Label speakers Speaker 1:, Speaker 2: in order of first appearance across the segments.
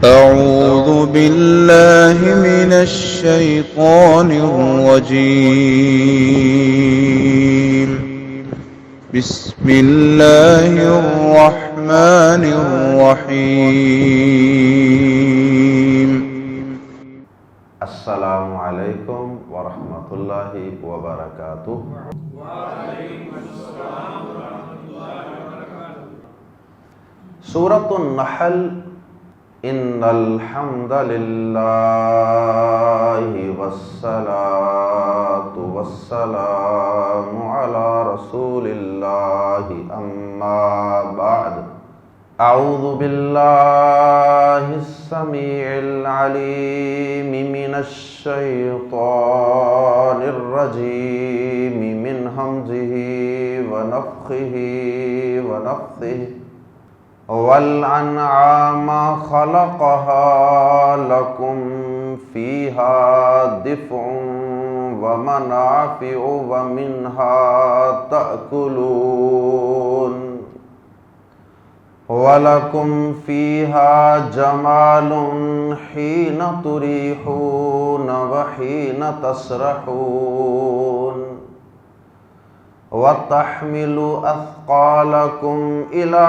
Speaker 1: أعوذ بالله من الشيطان الرجيم. بسم الله الرحمن الرحيم.
Speaker 2: السلام علیکم ورحمۃ اللہ وبرکاتہ۔ سورۃ النحل۔ ان الحمد للہ والصلاة والسلام علی رسول اللہ، اما بعد۔ اعوذ باللہ السمیع العلیم من الشیطان الرجیم من ہمزہ ونفخہ ونفثہ۔ والانعام خلقها لكم فيها دفع ومنافع ومنها تأكلون ولكم فيها جمال حين تريحون وحين تسرحون وتحمل أثقالكم إلى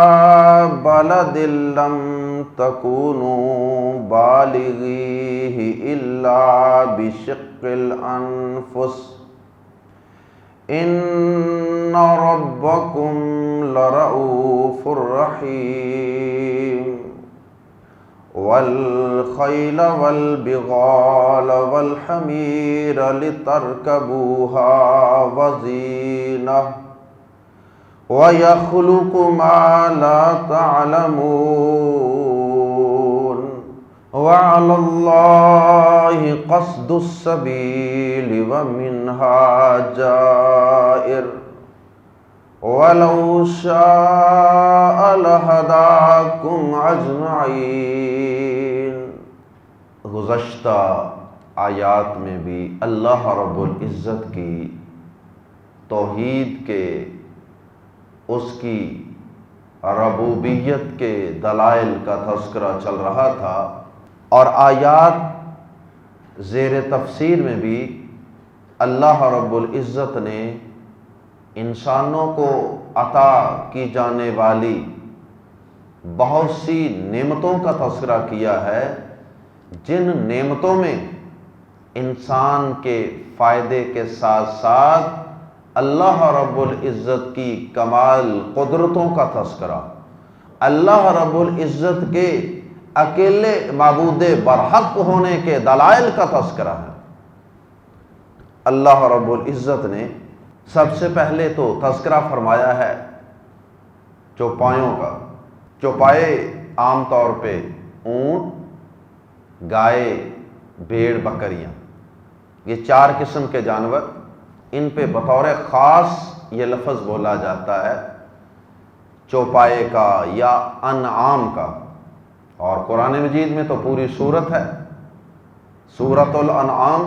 Speaker 2: بلد لم تكونوا بالغيه إلا بشق الأنفس إن ربكم لرؤوف رحيم والخيل والبغال والحمير لتركبوها وزينة ويخلق ما لا تعلمون وعلى الله قصد السبيل ومنها جائر وَلَوْ شَاءَ لَهَدَاكُمْ أَجْمَعِينَ۔ گزشتہ آیات میں بھی اللہ رب العزت کی توحید کے، اس کی ربوبیت کے دلائل کا تذکرہ چل رہا تھا، اور آیات زیر تفسیر میں بھی اللہ رب العزت نے انسانوں کو عطا کی جانے والی بہت سی نعمتوں کا تذکرہ کیا ہے، جن نعمتوں میں انسان کے فائدے کے ساتھ ساتھ اللہ رب العزت کی کمال قدرتوں کا تذکرہ، اللہ رب العزت کے اکیلے معبود برحق ہونے کے دلائل کا تذکرہ ہے۔ اللہ رب العزت نے سب سے پہلے تو تذکرہ فرمایا ہے چوپایوں کا۔ چوپائے عام طور پہ اونٹ، گائے، بھیڑ، بکریاں، یہ چار قسم کے جانور، ان پہ بطور خاص یہ لفظ بولا جاتا ہے چوپائے کا یا انعام کا، اور قرآن مجید میں تو پوری سورت ہے، سورۃ الانعام،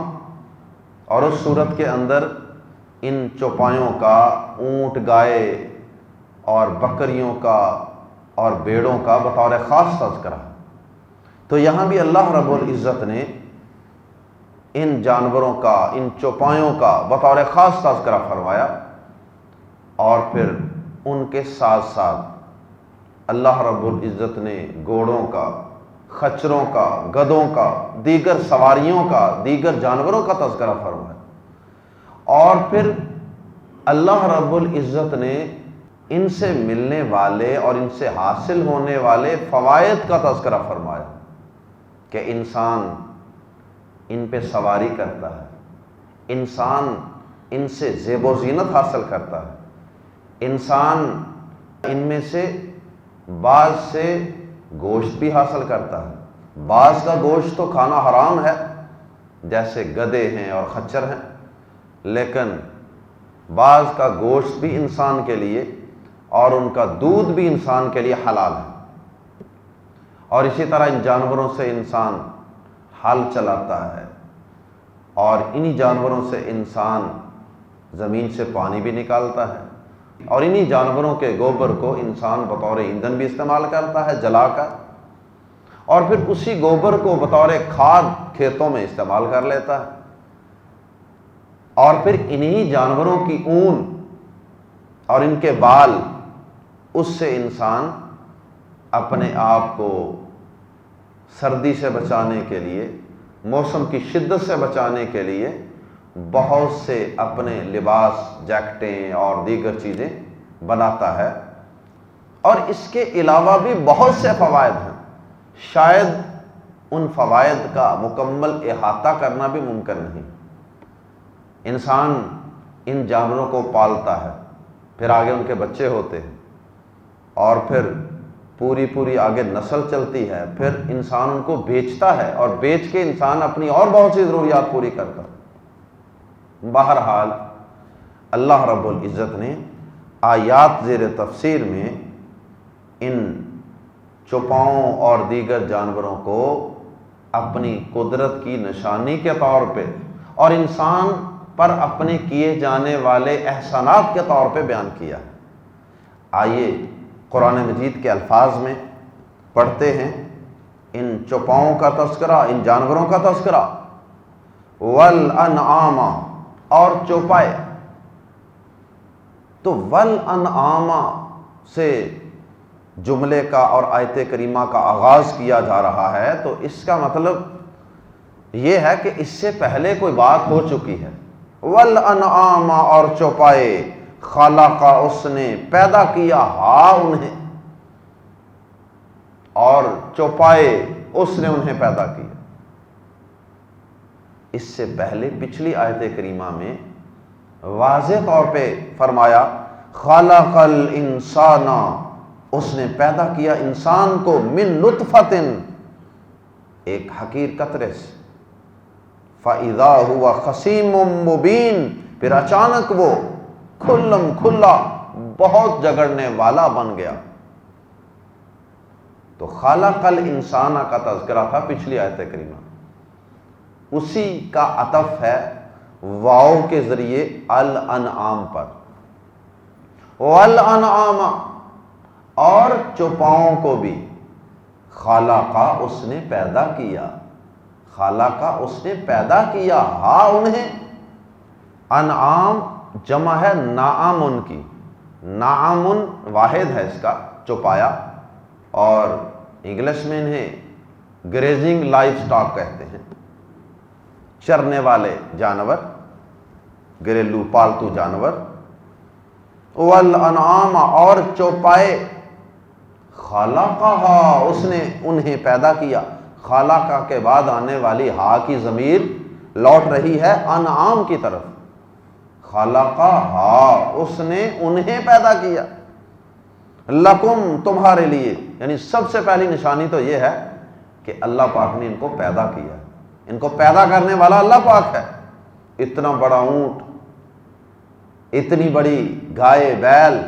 Speaker 2: اور اس سورت کے اندر ان چوپایوں کا، اونٹ، گائے اور بکریوں کا اور بیڑوں کا بطور خاص تذکرہ۔ تو یہاں بھی اللہ رب العزت نے ان جانوروں کا، ان چوپایوں کا بطور خاص تذکرہ فرمایا، اور پھر ان کے ساتھ ساتھ اللہ رب العزت نے گھوڑوں کا، خچروں کا، گدھوں کا، دیگر سواریوں کا، دیگر جانوروں کا تذکرہ فرمایا، اور پھر اللہ رب العزت نے ان سے ملنے والے اور ان سے حاصل ہونے والے فوائد کا تذکرہ فرمایا کہ انسان ان پہ سواری کرتا ہے، انسان ان سے زیب و زینت حاصل کرتا ہے، انسان ان میں سے بعض سے گوشت بھی حاصل کرتا ہے۔ بعض کا گوشت تو کھانا حرام ہے، جیسے گدھے ہیں اور خچر ہیں، لیکن بعض کا گوشت بھی انسان کے لیے اور ان کا دودھ بھی انسان کے لیے حلال ہے، اور اسی طرح ان جانوروں سے انسان ہل چلاتا ہے، اور انہی جانوروں سے انسان زمین سے پانی بھی نکالتا ہے، اور انہی جانوروں کے گوبر کو انسان بطور ایندھن بھی استعمال کرتا ہے جلا کر، اور پھر اسی گوبر کو بطور کھاد کھیتوں میں استعمال کر لیتا ہے، اور پھر انہی جانوروں کی اون اور ان کے بال، اس سے انسان اپنے آپ کو سردی سے بچانے کے لیے، موسم کی شدت سے بچانے کے لیے بہت سے اپنے لباس، جیکٹیں اور دیگر چیزیں بناتا ہے۔ اور اس کے علاوہ بھی بہت سے فوائد ہیں، شاید ان فوائد کا مکمل احاطہ کرنا بھی ممکن نہیں۔ انسان ان جانوروں کو پالتا ہے، پھر آگے ان کے بچے ہوتے ہیں، اور پھر پوری آگے نسل چلتی ہے، پھر انسان ان کو بیچتا ہے، اور بیچ کے انسان اپنی اور بہت سی ضروریات پوری کرتا ہے۔ بہرحال اللہ رب العزت نے آیات زیر تفسیر میں ان چوپاؤں اور دیگر جانوروں کو اپنی قدرت کی نشانی کے طور پہ اور انسان پر اپنے کیے جانے والے احسانات کے طور پہ بیان کیا ہے۔ آئیے قرآن مجید کے الفاظ میں پڑھتے ہیں ان چوپاؤں کا تذکرہ، ان جانوروں کا تذکرہ۔ والانعام، اور چوپائے۔ تو والانعام سے جملے کا اور آیت کریمہ کا آغاز کیا جا رہا ہے، تو اس کا مطلب یہ ہے کہ اس سے پہلے کوئی بات ہو چکی ہے۔ والانعام، اور چوپائے، خلق، اس نے پیدا کیا، انہیں، اور چوپائے، اس نے انہیں پیدا کیا۔ اس سے پہلے پچھلی آیت کریمہ میں واضح طور پہ فرمایا خلق الانسان، اس نے پیدا کیا انسان کو، من نطفۃ، ایک حقیر قطرے سے، فاذا هو خصیم مبین، پھر اچانک وہ کھلم کھلا بہت جگڑنے والا بن گیا۔ تو خلق الانسان کا تذکرہ تھا پچھلی آیت کریمہ، اسی کا عطف ہے واو کے ذریعے الانعام پر۔ والانعام، اور چوپاؤں کو بھی، خلقا، اس نے پیدا کیا، خلقا، اس نے پیدا کیا، انہیں۔ انعام جمع ہے نعام کی، نعام واحد ہے اس کا، چوپایا، اور انگلش میں انہیں گریزنگ لائف سٹاک کہتے ہیں، چرنے والے جانور، گھریلو پالتو جانور۔ والانعام، اور چوپائے، خلقہا، اس نے انہیں پیدا کیا۔ خلقہ کے بعد آنے والی ہا کی ضمیر لوٹ رہی ہے انعام کی طرف۔ خلقہا، اس نے انہیں پیدا کیا، لکم، تمہارے لیے، یعنی سب سے پہلی نشانی تو یہ ہے کہ اللہ پاک نے ان کو پیدا کیا، ان کو پیدا کرنے والا اللہ پاک ہے۔ اتنا بڑا اونٹ، اتنی بڑی گائے، بیل،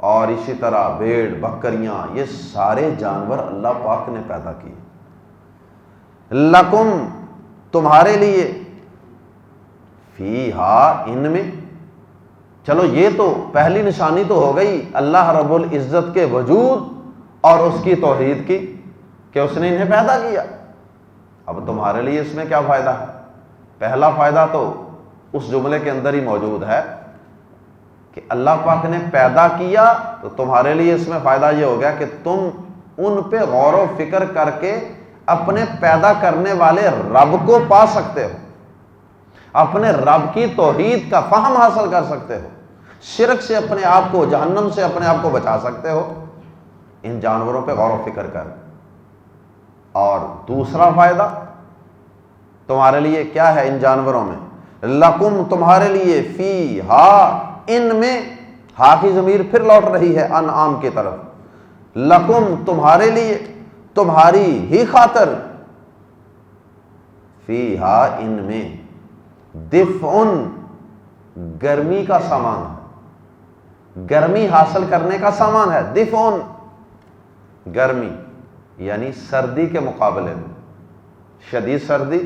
Speaker 2: اور اسی طرح بھیڑ، بکریاں، یہ سارے جانور اللہ پاک نے پیدا کیے۔ لکم، تمہارے لیے، فیہا، ان میں۔ چلو یہ تو پہلی نشانی تو ہو گئی اللہ رب العزت کے وجود اور اس کی توحید کی، کہ اس نے انہیں پیدا کیا۔ اب تمہارے لیے اس میں کیا فائدہ ہے؟ پہلا فائدہ تو اس جملے کے اندر ہی موجود ہے کہ اللہ پاک نے پیدا کیا، تو تمہارے لیے اس میں فائدہ یہ ہو گیا کہ تم ان پہ غور و فکر کر کے اپنے پیدا کرنے والے رب کو پا سکتے ہو، اپنے رب کی توحید کا فہم حاصل کر سکتے ہو، شرک سے اپنے آپ کو، جہنم سے اپنے آپ کو بچا سکتے ہو ان جانوروں پہ غور و فکر کر۔ اور دوسرا فائدہ تمہارے لیے کیا ہے ان جانوروں میں؟ لکم، تمہارے لیے، فیہا، ان میں، ہا کی ضمیر پھر لوٹ رہی ہے انعام کی طرف۔ لکم، تمہارے لیے، تمہاری ہی خاطر، فیہا، ان میں، دفعن، گرمی کا سامان ہے، گرمی حاصل کرنے کا سامان ہے۔ دفعن، گرمی، یعنی سردی کے مقابلے میں، شدید سردی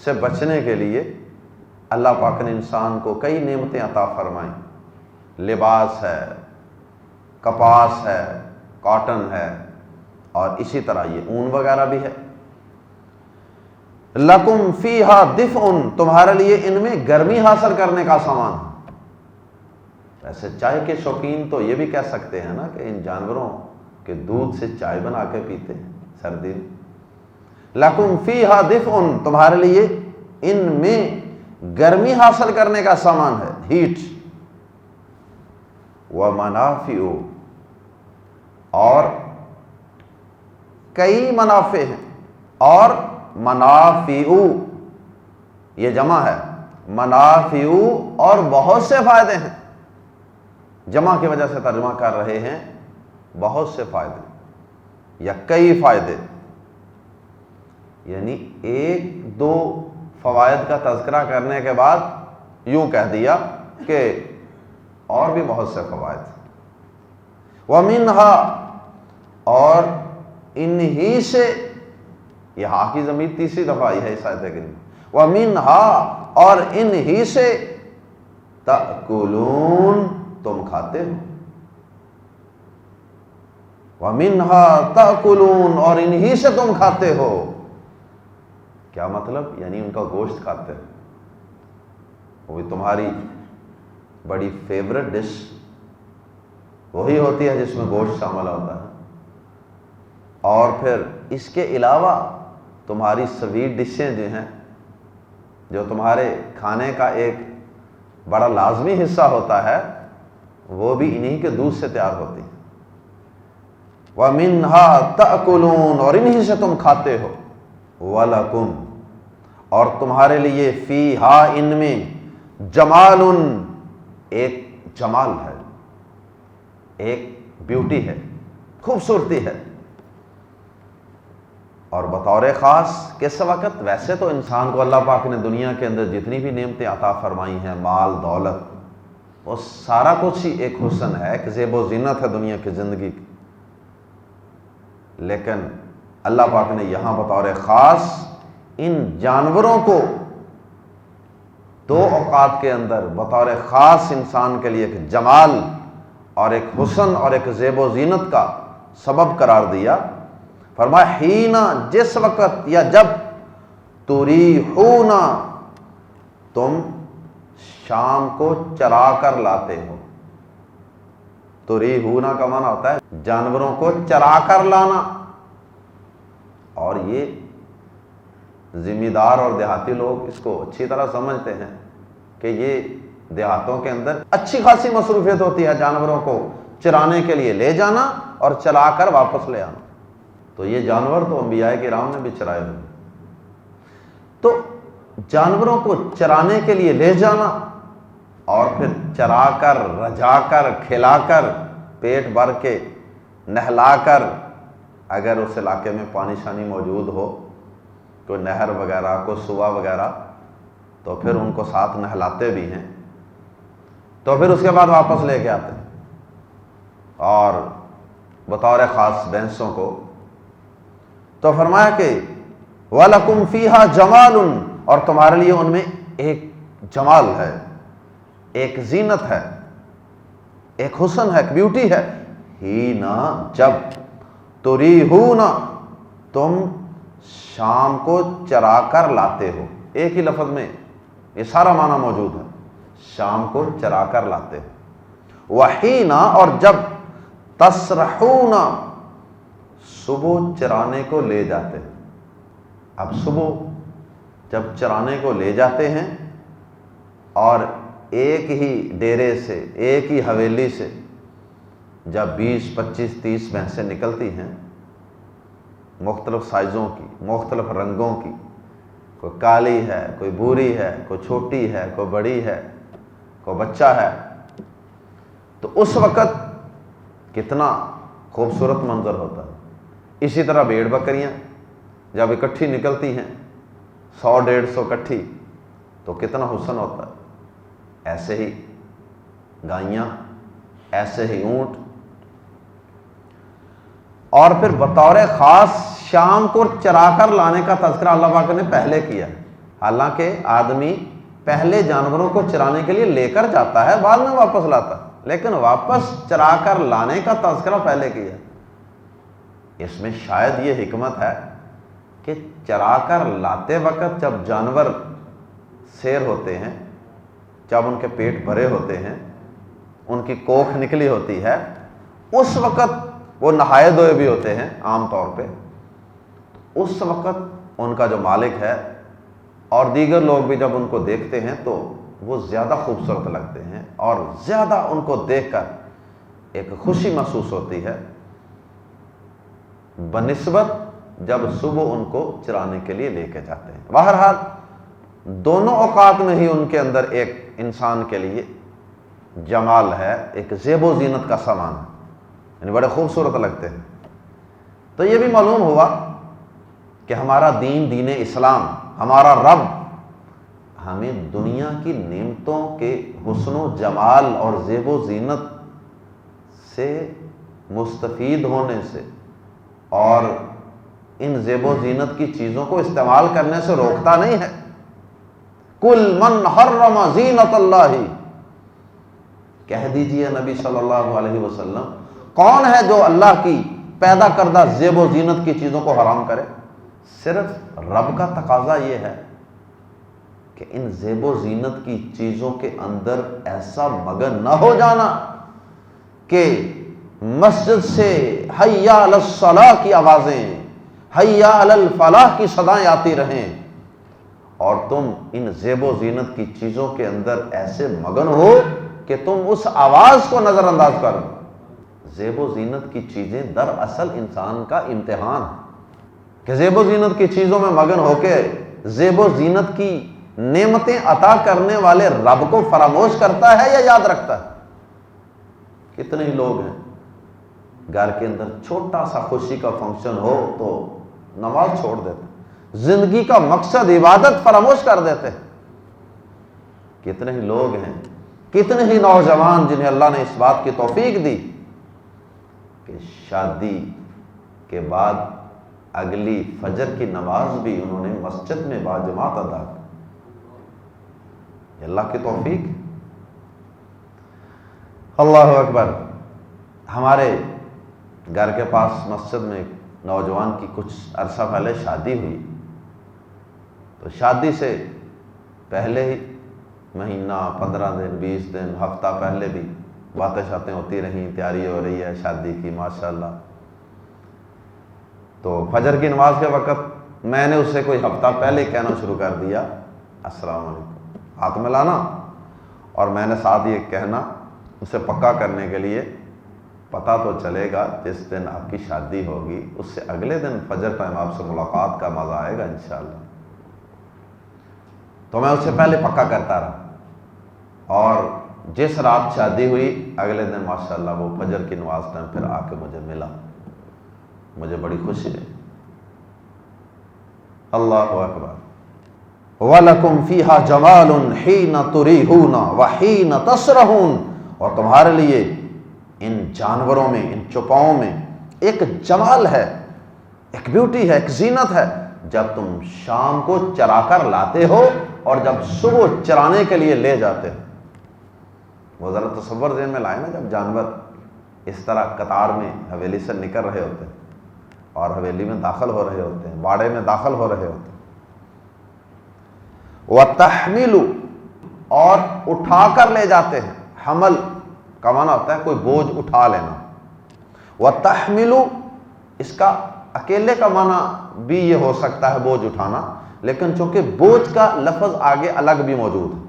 Speaker 2: سے بچنے کے لیے اللہ پاک نے انسان کو کئی نعمتیں عطا فرمائیں۔ لباس ہے، کپاس ہے، کاٹن ہے، اور اسی طرح یہ اون وغیرہ بھی ہے۔ لکم فیہا دفء، تمہارے لیے ان میں گرمی حاصل کرنے کا سامان ہے۔ ویسے چائے کے شوقین تو یہ بھی کہہ سکتے ہیں نا کہ ان جانوروں کے دودھ سے چائے بنا کے پیتے ہیں سردی میں۔ لکم فیہا دفء، تمہارے لیے ان میں گرمی حاصل کرنے کا سامان ہے، ہیٹ۔ ومنافع، اور کئی منافع ہیں، اور منافع یہ جمع ہے، منافع اور بہت سے فائدے ہیں، جمع کی وجہ سے ترجمہ کر رہے ہیں بہت سے فائدے یا کئی فائدے، یعنی ایک دو فوائد کا تذکرہ کرنے کے بعد یوں کہہ دیا کہ اور بھی بہت سے فوائد۔ وَمِنْهَا، اور انہی سے، یہ ہا کی ضمیر تیسری دفعہ آئی ہے اس آیت کریمہ، وَمِنْهَا، اور انہی سے، تَأْکُلُونَ، تم کھاتے ہو، وَمِنْهَا تَأْکُلُونَ، اور انہی سے تم کھاتے ہو۔ کیا مطلب؟ یعنی ان کا گوشت کھاتے ہو، وہ بھی تمہاری بڑی فیورٹ ڈش وہی ہوتی ہے جس میں گوشت شامل ہوتا ہے، اور پھر اس کے علاوہ تمہاری سویٹ ڈشیں جو ہیں، جو تمہارے کھانے کا ایک بڑا لازمی حصہ ہوتا ہے، وہ بھی انہی کے دودھ سے تیار ہوتی ہے۔ وَمِنْهَا تَأْکُلُونَ، اور انہی سے تم کھاتے ہو۔ وَلَکُمْ، اور تمہارے لیے، فیہا، ان میں، جمال، ایک جمال ہے، ایک بیوٹی ہے، خوبصورتی ہے۔ اور بطور خاص کس وقت؟ ویسے تو انسان کو اللہ پاک نے دنیا کے اندر جتنی بھی نعمتیں عطا فرمائی ہیں، مال دولت، وہ سارا کچھ ہی ایک حسن ہے، ایک زیب و زینت ہے دنیا کی زندگی کی، لیکن اللہ پاک نے یہاں بطور خاص ان جانوروں کو دو اوقات کے اندر بطور خاص انسان کے لیے ایک جمال اور ایک حسن اور ایک زیب و زینت کا سبب قرار دیا۔ فرمایا ہینا، جس وقت یا جب، تریحون، تم شام کو چرا کر لاتے ہو۔ تریحون کا معنی ہوتا ہے جانوروں کو چرا کر لانا، اور یہ ذمہ دار اور دیہاتی لوگ اس کو اچھی طرح سمجھتے ہیں کہ یہ دیہاتوں کے اندر اچھی خاصی مصروفیت ہوتی ہے جانوروں کو چرانے کے لیے لے جانا اور چلا کر واپس لے آنا۔ تو یہ جانور تو انبیاء کرام نے بھی چرائے ہوئے، تو جانوروں کو چرانے کے لیے لے جانا اور پھر چرا کر، رجا کر، کھلا کر، پیٹ بھر کے، نہلا کر، اگر اس علاقے میں پانی شانی موجود ہو، کوئی نہر وغیرہ، کوئی سوا وغیرہ، تو پھر ان کو ساتھ نہلاتے بھی ہیں، تو پھر اس کے بعد واپس لے کے آتے ہیں، اور بطور خاص بھینسوں کو۔ تو فرمایا کہ وَلَكُمْ فِيهَا جَمَالٌ، اور تمہارے لیے ان میں ایک جمال ہے، ایک زینت ہے، ایک حسن ہے، ایک بیوٹی ہے۔ ہینا، جب، تریحون، تم شام کو چرا کر لاتے ہو، ایک ہی لفظ میں یہ سارا معنی موجود ہے، شام کو چرا کر لاتے ہو۔ وحینا، اور جب، تسرحون، صبح چرانے کو لے جاتے ہیں۔ اب صبح جب چرانے کو لے جاتے ہیں اور ایک ہی ڈیرے سے، ایک ہی حویلی سے جب 20، 25، 30 بھینسیں نکلتی ہیں، مختلف سائزوں کی، مختلف رنگوں کی، کوئی کالی ہے، کوئی بھوری ہے، کوئی چھوٹی ہے، کوئی بڑی ہے، کوئی بچہ ہے، تو اس وقت کتنا خوبصورت منظر ہوتا ہے۔ اسی طرح بھیڑ بکریاں جب اکٹھی نکلتی ہیں، 100، 150 اکٹھی، تو کتنا حسن ہوتا ہے۔ ایسے ہی گائیاں، ایسے ہی اونٹ، اور پھر بطور خاص شام کو چرا کر لانے کا تذکرہ اللہ پاک نے پہلے کیا، حالانکہ آدمی پہلے جانوروں کو چرانے کے لیے لے کر جاتا ہے، بعد میں واپس لاتا ہے، لیکن واپس چرا کر لانے کا تذکرہ پہلے کیا۔ اس میں شاید یہ حکمت ہے کہ چرا کر لاتے وقت جب جانور سیر ہوتے ہیں، جب ان کے پیٹ بھرے ہوتے ہیں، ان کی کوکھ نکلی ہوتی ہے، اس وقت وہ نہائے دھوئے بھی ہوتے ہیں عام طور پہ، اس وقت ان کا جو مالک ہے اور دیگر لوگ بھی جب ان کو دیکھتے ہیں تو وہ زیادہ خوبصورت لگتے ہیں اور زیادہ ان کو دیکھ کر ایک خوشی محسوس ہوتی ہے بنسبت جب صبح ان کو چرانے کے لیے لے کے جاتے ہیں۔ بہرحال دونوں اوقات میں ہی ان کے اندر ایک انسان کے لیے جمال ہے، ایک زیب و زینت کا سامان ہے، یعنی بڑے خوبصورت لگتے ہیں۔ تو یہ بھی معلوم ہوا کہ ہمارا دین، دین اسلام، ہمارا رب ہمیں دنیا کی نعمتوں کے حسن و جمال اور زیب و زینت سے مستفید ہونے سے اور ان زیب و زینت کی چیزوں کو استعمال کرنے سے روکتا نہیں ہے۔ کل من حرم زینت اللہ، کہہ دیجئے نبی صلی اللہ علیہ وسلم، کون ہے جو اللہ کی پیدا کردہ زیب و زینت کی چیزوں کو حرام کرے؟ صرف رب کا تقاضا یہ ہے کہ ان زیب و زینت کی چیزوں کے اندر ایسا مگن نہ ہو جانا کہ مسجد سے حی علی الصلاۃ کی آوازیں، حی علی الفلاح کی صدائیں آتی رہیں اور تم ان زیب و زینت کی چیزوں کے اندر ایسے مگن ہو کہ تم اس آواز کو نظر انداز کرو۔ زیب و زینت کی چیزیں دراصل انسان کا امتحان ہے کہ زیب و زینت کی چیزوں میں مگن ہو کے زیب و زینت کی نعمتیں عطا کرنے والے رب کو فراموش کرتا ہے یا یاد رکھتا ہے؟ کتنے ہی لوگ ہیں گھر کے اندر چھوٹا سا خوشی کا فنکشن ہو تو نماز چھوڑ دیتے، زندگی کا مقصد عبادت فراموش کر دیتے۔ کتنے ہی لوگ ہیں، کتنے ہی نوجوان جنہیں اللہ نے اس بات کی توفیق دی کہ شادی کے بعد اگلی فجر کی نماز بھی انہوں نے مسجد میں باجماعت ادا کی۔ اللہ کی توفیق۔ اللہ اکبر۔ ہمارے گھر کے پاس مسجد میں ایک نوجوان کی کچھ عرصہ پہلے شادی ہوئی، تو شادی سے پہلے ہی مہینہ، 15 دن، 20 دن، ہفتہ پہلے بھی باتیں شاتیں ہوتی رہیں، تیاری ہو رہی ہے شادی کی ماشاءاللہ۔ تو فجر کی نماز کے وقت میں نے اسے کوئی ہفتہ پہلے کہنا شروع کر دیا السلام علیکم، ہاتھ ملانا، اور میں نے ساتھ یہ کہنا اسے پکا کرنے کے لیے پتہ تو چلے گا جس دن آپ کی شادی ہوگی اس سے اگلے دن فجر ٹائم آپ سے ملاقات کا مزہ آئے گا انشاءاللہ۔ تو میں اس سے پہلے پکا کرتا رہا، اور جس رات شادی ہوئی اگلے دن ماشاءاللہ وہ فجر کی نماز ٹائم پھر آ کے مجھے ملا، مجھے بڑی خوشی ہے۔ اللہ اکبر۔ وَلَكُمْ فِيهَا جَمَالٌ حِينَ تُرِيحُونَ وَحِينَ تَسْرَحُونَ، اور تمہارے لیے ان جانوروں میں، ان چوپاؤں میں ایک جمال ہے، ایک بیوٹی ہے، ایک زینت ہے جب تم شام کو چرا کر لاتے ہو اور جب صبح چرانے کے لیے لے جاتے ہو۔ وہ ذرا تصور ذہن میں لائے نا، جب جانور اس طرح قطار میں حویلی سے نکل رہے ہوتے ہیں اور حویلی میں داخل ہو رہے ہوتے ہیں، باڑے میں داخل ہو رہے ہوتے ہیں۔ وَتَحْمِلُ، اور اٹھا کر لے جاتے ہیں۔ حمل کا معنی ہوتا ہے کوئی بوجھ اٹھا لینا۔ وَتَحْمِلُ، اس کا اکیلے کا معنی بھی یہ ہو سکتا ہے بوجھ اٹھانا، لیکن چونکہ بوجھ کا لفظ آگے الگ بھی موجود ہے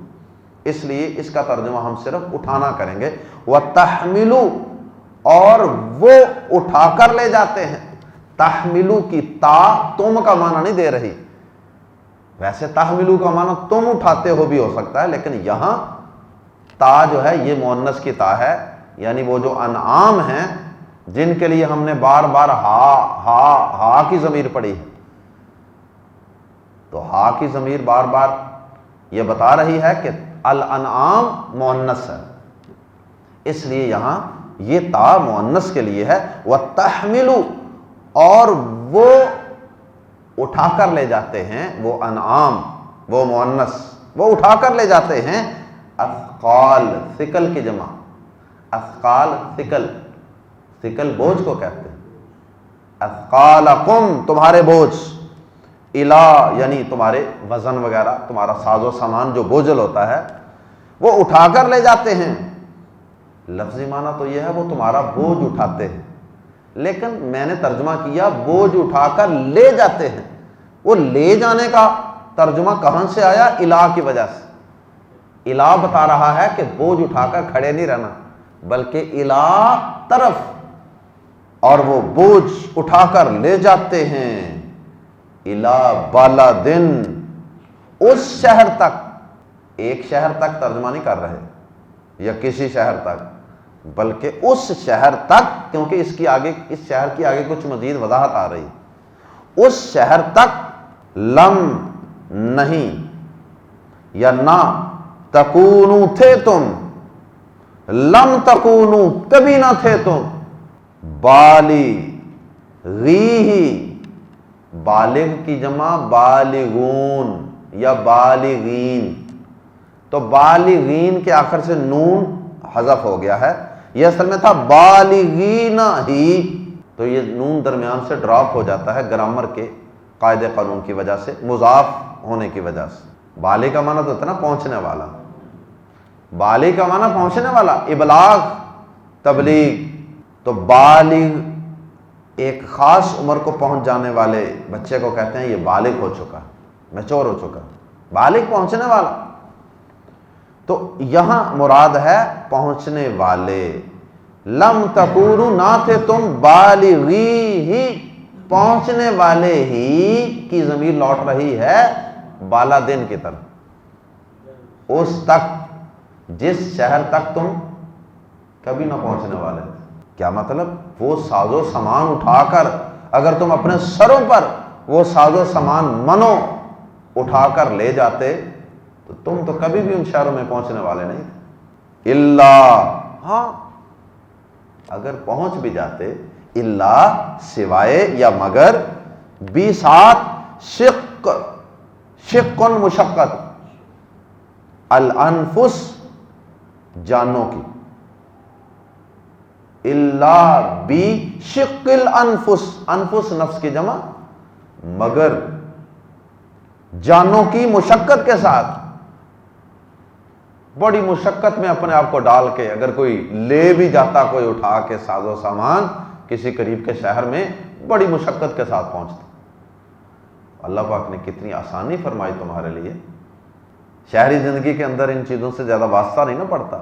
Speaker 2: اس لیے اس کا ترجمہ ہم صرف اٹھانا کریں گے۔ وَتَحْمِلُ، اور وہ اٹھا کر لے جاتے ہیں۔ تحملو کی تا تم کا معنی نہیں دے رہی، ویسے تحملو کا معنی تم اٹھاتے ہو بھی ہو سکتا ہے، لیکن یہاں تا جو ہے یہ مؤنث کی تا ہے، یعنی وہ جو انعام ہیں جن کے لیے ہم نے بار بار ہا کی ضمیر پڑھی ہے، تو ہا کی ضمیر بار بار یہ بتا رہی ہے کہ الانعام مؤنث ہے، اس لیے یہاں یہ تا مؤنث کے لیے ہے۔ وَتَحْمِلُ، اور وہ اٹھا کر لے جاتے ہیں، وہ انعام، وہ مؤنث، وہ اٹھا کر لے جاتے ہیں۔ اثقال، ثقل کی جمع، اثقال ثقل، ثقل بوجھ کو کہتے ہیں، اثقالکم تمہارے بوجھ، الا یعنی تمہارے وزن وغیرہ، تمہارا ساز و سامان جو بوجھل ہوتا ہے وہ اٹھا کر لے جاتے ہیں۔ لفظی معنی تو یہ ہے وہ تمہارا بوجھ اٹھاتے ہیں، لیکن میں نے ترجمہ کیا بوجھ اٹھا کر لے جاتے ہیں۔ وہ لے جانے کا ترجمہ کہاں سے آیا؟ الا کی وجہ سے۔ الا بتا رہا ہے کہ بوجھ اٹھا کر کھڑے نہیں رہنا، بلکہ الا طرف، اور وہ بوجھ اٹھا کر لے جاتے ہیں الا بالدن، اس شہر تک۔ ایک شہر تک ترجمہ نہیں کر رہے یا کسی شہر تک، بلکہ اس شہر تک، کیونکہ اس شہر کی آگے کچھ مزید وضاحت آ رہی۔ اس شہر تک لم نہیں یا نہ، تکونو تھے تم، لم تکونو کبھی نہ تھے تم، بالغیہ، بالغ کی جمع بالغون یا بالغین، تو بالغین کے آخر سے نون حذف ہو گیا ہے، یہ اصل میں تھا بالغین ہی، تو یہ نون درمیان سے ڈراپ ہو جاتا ہے گرامر کے قاعدے قانون کی وجہ سے، مضاف ہونے کی وجہ سے۔ بالغ کا معنی تو اتنا پہنچنے والا، بالغ کا معنی پہنچنے والا، ابلاغ، تبلیغ، تو بالغ ایک خاص عمر کو پہنچ جانے والے بچے کو کہتے ہیں یہ بالغ ہو چکا، میچور ہو چکا، بالغ پہنچنے والا۔ تو یہاں مراد ہے پہنچنے والے، لم تکونو نہ تھے تم، بالغی ہی پہنچنے والے ہی کی ضمیر لوٹ رہی ہے بالدین کی طرف، اس تک جس شہر تک تم کبھی نہ پہنچنے والے تھے۔ کیا مطلب؟ وہ ساز و سامان اٹھا کر، اگر تم اپنے سروں پر وہ ساز و سامان منو اٹھا کر لے جاتے تو تم تو کبھی بھی ان شہروں میں پہنچنے والے نہیں تھے۔ اللہ، ہاں اگر پہنچ بھی جاتے، اللہ سوائے یا مگر، بھی ساتھ شق مشقت، الانفس جانوں کی، اللہ بھی شق الانفس، انفس نفس کی جمع، مگر جانوں کی مشقت کے ساتھ، بڑی مشقت میں اپنے آپ کو ڈال کے اگر کوئی لے بھی جاتا، کوئی اٹھا کے ساز و سامان کسی قریب کے شہر میں، بڑی مشقت کے ساتھ پہنچتا۔ اللہ پاک نے کتنی آسانی فرمائی تمہارے لیے۔ شہری زندگی کے اندر ان چیزوں سے زیادہ واسطہ نہیں نہ پڑتا،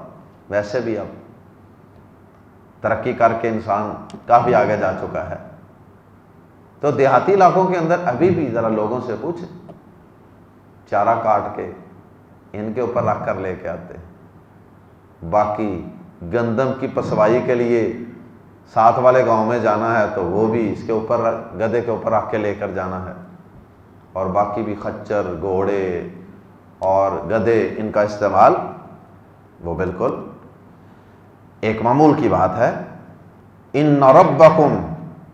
Speaker 2: ویسے بھی اب ترقی کر کے انسان کافی آگے جا چکا ہے، تو دیہاتی علاقوں کے اندر ابھی بھی ذرا لوگوں سے پوچھیں، چارہ کاٹ کے ان کے اوپر رکھ کر لے کے آتے ہیں۔ باقی گندم کی پسوائی کے لیے ساتھ والے گاؤں میں جانا ہے تو وہ بھی اس کے اوپر گدھے کے اوپر رکھ کے لے کر جانا ہے، اور باقی بھی خچر، گھوڑے اور گدھے، ان کا استعمال وہ بالکل ایک معمول کی بات ہے۔ ان ربکم،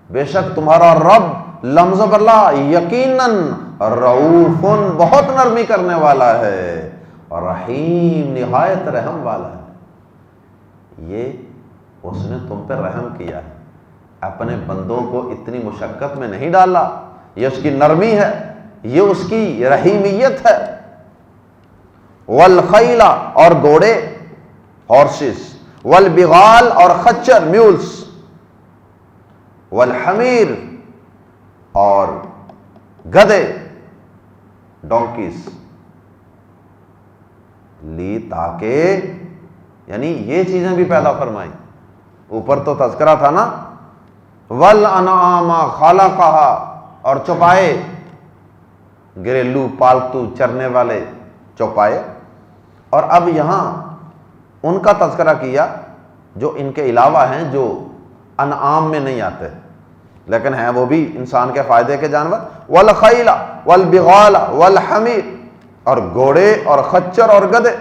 Speaker 2: بے شک تمہارا رب، لمز باللہ، یقیناً رؤوف، بہت نرمی کرنے والا ہے، اور رحیم، نہایت رحم والا ہے۔ یہ اس نے تم پر رحم کیا ہے، اپنے بندوں کو اتنی مشقت میں نہیں ڈالا، یہ اس کی نرمی ہے، یہ اس کی رحیمیت ہے۔ والخیل، اور گھوڑے، ہارسز، والبغال، اور خچر، میولز، والحمیر، اور گدھے، ڈونکیز، لی، تاکہ، یعنی یہ چیزیں بھی پیدا فرمائی۔ اوپر تو تذکرہ تھا نا، والانعام خلقہا، اور چوپائے، گھریلو پالتو چرنے والے چوپائے، اور اب یہاں ان کا تذکرہ کیا جو ان کے علاوہ ہیں، جو انعام میں نہیں آتے لیکن ہیں وہ بھی انسان کے فائدے کے جانور۔ والخیل والبغال والحمیر، اور گھوڑے اور خچر اور گدھے،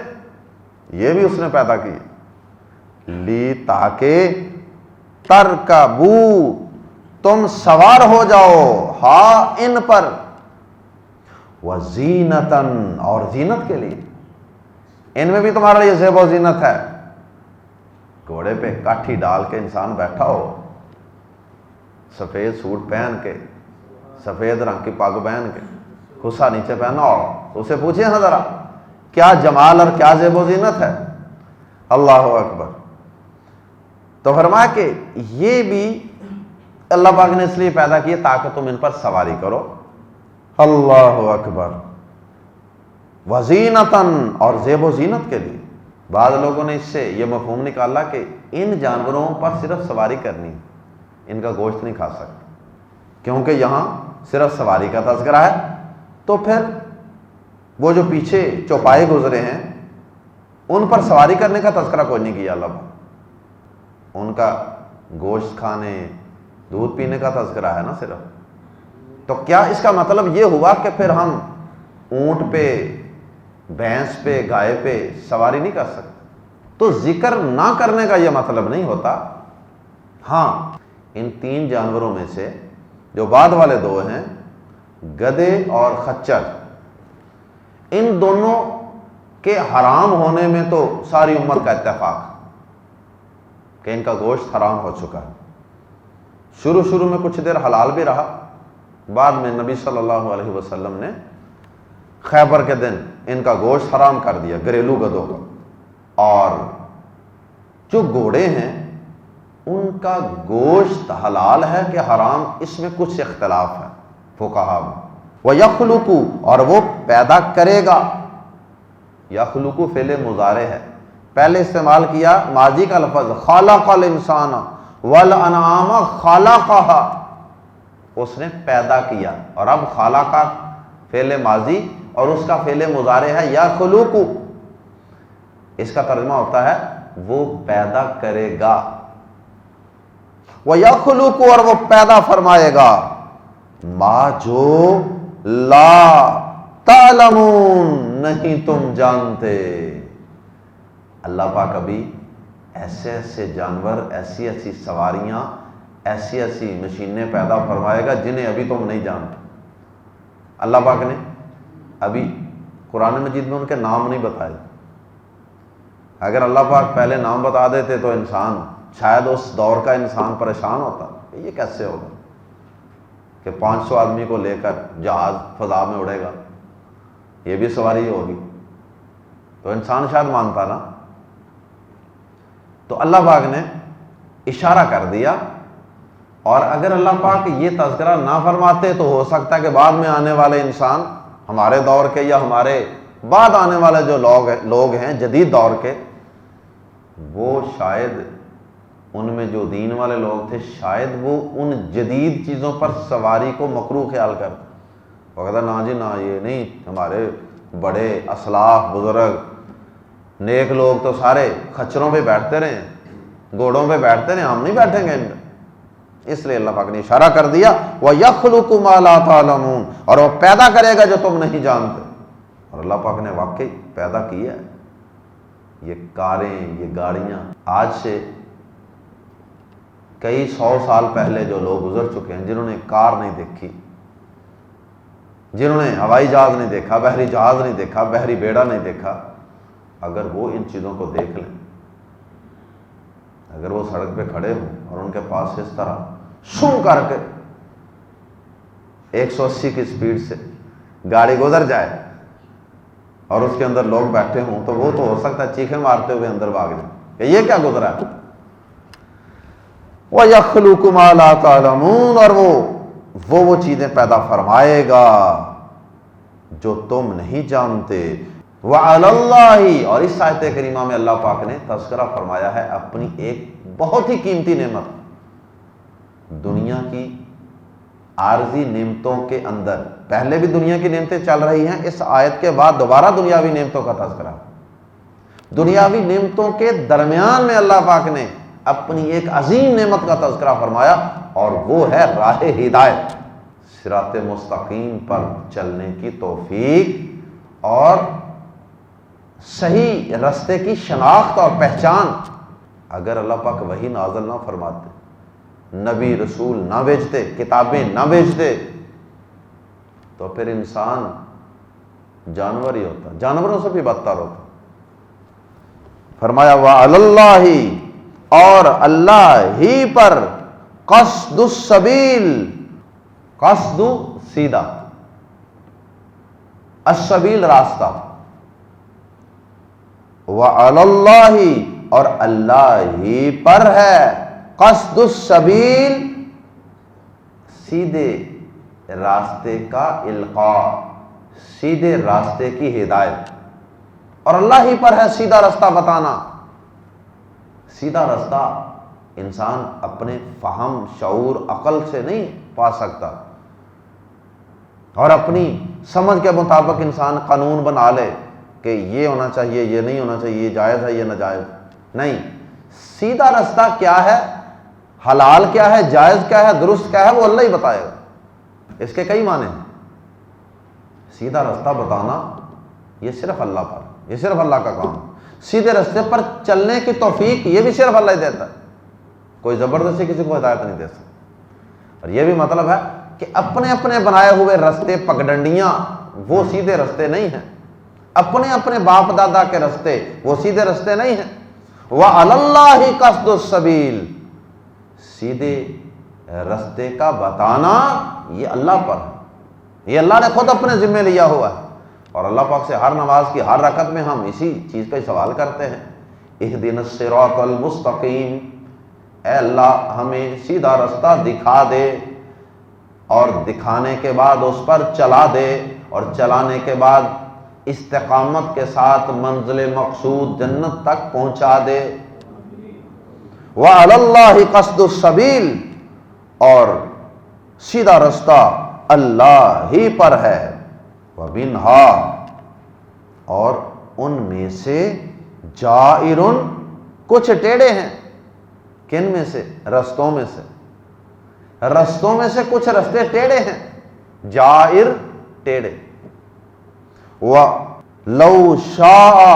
Speaker 2: یہ بھی اس نے پیدا کیے۔ لی، تاکہ، ترکبو، تم سوار ہو جاؤ، ہاں ان پر، وزینتاً، اور زینت کے لیے، ان میں بھی تمہارا لیے زیب و زینت ہے۔ گھوڑے پہ کاٹھی ڈال کے انسان بیٹھا ہو، سفید سوٹ پہن کے، سفید رنگ کی پگ پہن کے، خصا نیچے پہنا ہو، تو اسے پوچھیں ہاں ذرا کیا جمال اور کیا زیب و زینت ہے۔ اللہ اکبر۔ تو فرمایا کہ یہ بھی اللہ پاک نے اس لیے پیدا کیے تاکہ تم ان پر سواری کرو۔ اللہ اکبر۔ وزینتاً، اور زیب و زینت کے لیے۔ بعض لوگوں نے اس سے یہ مفہوم نکالا کہ ان جانوروں پر صرف سواری کرنی، ان کا گوشت نہیں کھا سکتے، کیونکہ یہاں صرف سواری کا تذکرہ ہے، تو پھر وہ جو پیچھے چوپائے گزرے ہیں ان پر سواری کرنے کا تذکرہ کوئی نہیں کیا اللہ پاک، ان کا گوشت کھانے، دودھ پینے کا تذکرہ ہے نا صرف۔ تو کیا اس کا مطلب یہ ہوا کہ پھر ہم اونٹ پہ، بھینس پہ، گائے پہ سواری نہیں کر سکتے؟ تو ذکر نہ کرنے کا یہ مطلب نہیں ہوتا۔ ہاں، ان تین جانوروں میں سے جو بعد والے دو ہیں، گدھے اور خچر، ان دونوں کے حرام ہونے میں تو ساری امت کا اتفاق کہ ان کا گوشت حرام ہو چکا ہے۔ شروع میں کچھ دیر حلال بھی رہا، بعد میں نبی صلی اللہ علیہ وسلم نے خیبر کے دن ان کا گوشت حرام کر دیا، گھریلو گدھوں کا۔ اور جو گھوڑے ہیں ان کا گوشت حلال ہے کہ حرام، اس میں کچھ اختلاف ہے فقہاء میں۔ وَيَخْلُقُ، اور وہ پیدا کرے گا۔ یخلق فعل مضارع ہے، پہلے استعمال کیا ماضی کا لفظ خلق الانسان والانعام خلقها، اس نے پیدا کیا، اور اب خلق فعل ماضی اور اس کا فعل مضارع ہے یخلق، اس کا ترجمہ ہوتا ہے وہ پیدا کرے گا۔ وَيَخْلُقُ، اور وہ پیدا فرمائے گا، ما جو لا تعلمون، نہیں تم جانتے۔ اللہ پاک ابھی ایسے ایسے جانور، ایسی ایسی سواریاں، ایسی ایسی مشینیں پیدا فرمائے گا جنہیں ابھی تم نہیں جانتے۔ اللہ پاک نے ابھی قرآن مجید میں ان کے نام نہیں بتائے۔ اگر اللہ پاک پہلے نام بتا دیتے تو انسان، شاید اس دور کا انسان پریشان ہوتا کہ یہ کیسے ہوگا کہ 500 آدمی کو لے کر جہاز فضا میں اڑے گا، یہ بھی سواری ہوگی، تو انسان شاید مانتا نا۔ تو اللہ پاک نے اشارہ کر دیا، اور اگر اللہ پاک یہ تذکرہ نہ فرماتے تو ہو سکتا ہے کہ بعد میں آنے والے انسان، ہمارے دور کے یا ہمارے بعد آنے والے جو لوگ ہیں جدید دور کے، وہ شاید ان میں جو دین والے لوگ تھے، شاید وہ ان جدید چیزوں پر سواری کو مکروہ خیال کرتے۔ وہ کہتا نا جی نا، یہ نہیں، ہمارے بڑے اسلاف بزرگ نیک لوگ تو سارے خچروں پہ بیٹھتے رہے ہیں، گھوڑوں پہ بیٹھتے رہے، ہم نہیں بیٹھیں گے ان پہ۔ اس لیے اللہ پاک نے اشارہ کر دیا وَيَخْلُقُ مَا لَا تَعْلَمُونَ، اور وہ پیدا کرے گا جو تم نہیں جانتے۔ اور اللہ پاک نے واقعی پیدا کیا ہے۔ یہ کاریں، یہ گاڑیاں، آج سے کئی 100 سال پہلے جو لوگ گزر چکے ہیں، جنہوں نے کار نہیں دیکھی، جنہوں نے ہوائی جہاز نہیں دیکھا، بحری جہاز نہیں دیکھا، بحری بیڑا نہیں دیکھا، اگر وہ ان چیزوں کو دیکھ لیں، اگر وہ سڑک پہ کھڑے ہوں اور ان کے پاس اس طرح شو کر کے 180 کی سپیڈ سے گاڑی گزر جائے اور اس کے اندر لوگ بیٹھے ہوں، تو وہ تو ہو سکتا ہے چیخیں مارتے ہوئے اندر بھاگ جائیں کہ یہ کیا گزرا ہے۔ وَيَخْلُقُ مَا لَا تَعْلَمُونَ، اور وہ چیزیں پیدا فرمائے گا جو تم نہیں جانتے۔ وَعَلَى اللَّهِ، اور اس آیت کریمہ میں اللہ پاک نے تذکرہ فرمایا ہے اپنی ایک بہت ہی قیمتی نعمت، دنیا کی عارضی نعمتوں کے اندر۔ پہلے بھی دنیا کی نعمتیں چل رہی ہیں، اس آیت کے بعد دوبارہ دنیاوی نعمتوں کا تذکرہ۔ دنیاوی نعمتوں کے درمیان میں اللہ پاک نے اپنی ایک عظیم نعمت کا تذکرہ فرمایا، اور وہ ہے راہ ہدایت، صراط مستقیم پر چلنے کی توفیق اور صحیح رستے کی شناخت اور پہچان۔ اگر اللہ پاک وحی نازل نہ فرماتے، نبی رسول نہ بھیجتے، کتابیں نہ بھیجتے، تو پھر انسان جانور ہی ہوتا، جانوروں سے بھی بدتر ہوتا۔ فرمایا وَعَلَى اللَّهِ، اور اللہ ہی پر قصد السبیل، قصد سیدھا، السبیل راستہ، وعلی اللہ اور اللہ ہی پر ہے، قصد السبیل سیدھے راستے کا القاء، سیدھے راستے کی ہدایت، اور اللہ ہی پر ہے سیدھا راستہ بتانا۔ سیدھا راستہ انسان اپنے فہم، شعور، عقل سے نہیں پا سکتا، اور اپنی سمجھ کے مطابق انسان قانون بنا لے کہ یہ ہونا چاہیے، یہ نہیں ہونا چاہیے، یہ جائز ہے، یہ ناجائز نہیں۔ سیدھا راستہ کیا ہے، حلال کیا ہے، جائز کیا ہے، درست کیا ہے، وہ اللہ ہی بتائے گا۔ اس کے کئی معنی ہیں۔ سیدھا راستہ بتانا یہ صرف اللہ پر، یہ صرف اللہ کا کام ہے۔ سیدھے راستے پر چلنے کی توفیق یہ بھی صرف اللہ ہی دیتا ہے، کوئی زبردستی کسی کو ہدایت نہیں دے سکتا۔ اور یہ بھی مطلب ہے کہ اپنے اپنے بنائے ہوئے راستے، پگڈنڈیاں، وہ سیدھے راستے نہیں ہیں، اپنے اپنے باپ دادا کے راستے وہ سیدھے راستے نہیں ہیں۔ وَعَلَى اللَّهِ قَصْدُ السَّبِيلِ، سیدھے راستے کا بتانا یہ اللہ پر ہے، یہ اللہ نے خود اپنے ذمہ لیا ہوا ہے۔ اور اللہ پاک سے ہر نماز کی ہر رکعت میں ہم اسی چیز کا سوال کرتے ہیں، اہدنا الصراط المستقیم، اے اللہ ہمیں سیدھا راستہ دکھا دے، اور دکھانے کے بعد اس پر چلا دے، اور چلانے کے بعد استقامت کے ساتھ منزل مقصود جنت تک پہنچا دے۔ وَعَلَى اللَّهِ قَصْدُ السَّبِيلِ، اور سیدھا راستہ اللہ ہی پر ہے۔ وَمِنْهَا، اور ان میں سے جائر، کچھ ٹیڑے ہیں۔ کن میں سے؟ رستوں میں سے، رستوں میں سے کچھ رستے ٹیڑے ہیں، جائر ٹیڑے۔ وَلَوْ شَاءَ،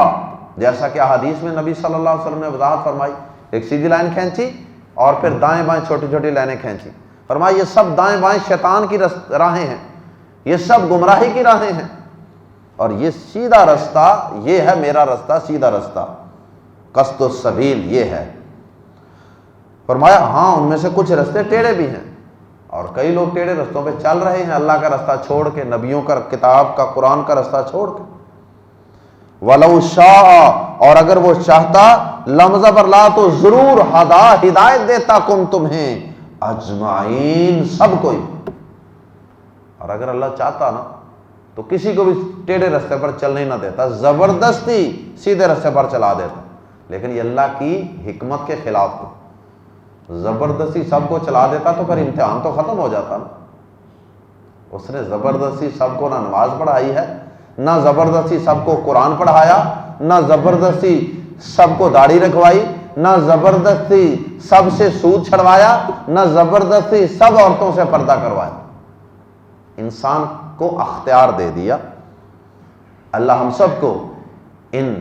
Speaker 2: جیسا کہ حدیث میں نبی صلی اللہ علیہ وسلم نے وضاحت فرمائی، ایک سیدھی لائن کھینچی اور پھر دائیں بائیں چھوٹی چھوٹی لائنیں کھینچی، فرمایا یہ سب دائیں بائیں شیطان کی راہیں ہیں، یہ سب گمراہی کی راہیں ہیں، اور یہ سیدھا راستہ یہ ہے میرا راستہ، سیدھا راستہ قصد السبیل یہ ہے۔ فرمایا ہاں ان میں سے کچھ راستے ٹیڑے بھی ہیں، اور کئی لوگ ٹیڑے رستوں پہ چل رہے ہیں، اللہ کا راستہ چھوڑ کے، نبیوں کا، کتاب کا، قرآن کا راستہ چھوڑ کے۔ وَلَوْ شَاءَ، اور اگر وہ چاہتا، لمزہ پر لا، تو ضرور ہدایت دیتا کم تمہیں اجمعین، سب کوئی۔ اور اگر اللہ چاہتا نا تو کسی کو بھی ٹیڑھے راستے پر چلنے نہ دیتا، زبردستی سیدھے راستے پر چلا دیتا، لیکن یہ اللہ کی حکمت کے خلاف تھا۔ زبردستی سب کو چلا دیتا تو پھر امتحان تو ختم ہو جاتا نا۔ اس نے زبردستی سب کو نہ نماز پڑھائی ہے، نہ زبردستی سب کو قرآن پڑھایا، نہ زبردستی سب کو داڑھی رکھوائی، نہ زبردستی سب سے سود چھڑوایا، نہ زبردستی سب عورتوں سے پردہ کروایا۔ انسان کو اختیار دے دیا۔ اللہ ہم سب کو ان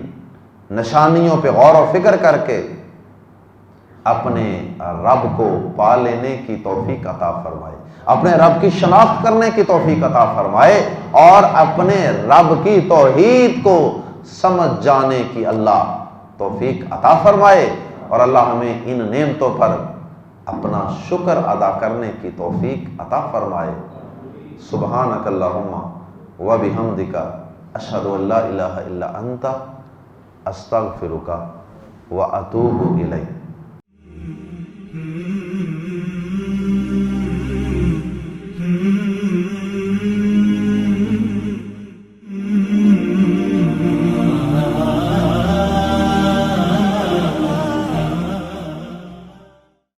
Speaker 2: نشانیوں پہ غور و فکر کر کے اپنے رب کو پا لینے کی توفیق عطا فرمائے، اپنے رب کی شناخت کرنے کی توفیق عطا فرمائے، اور اپنے رب کی توحید کو سمجھ جانے کی اللہ توفیق عطا فرمائے، اور اللہ ہمیں ان نعمتوں پر اپنا شکر ادا کرنے کی توفیق عطا فرمائے۔ سبحانک اللہم و بحمدک، اشہد ان لا الہ الا انت، استغفرک و اتوب الیک۔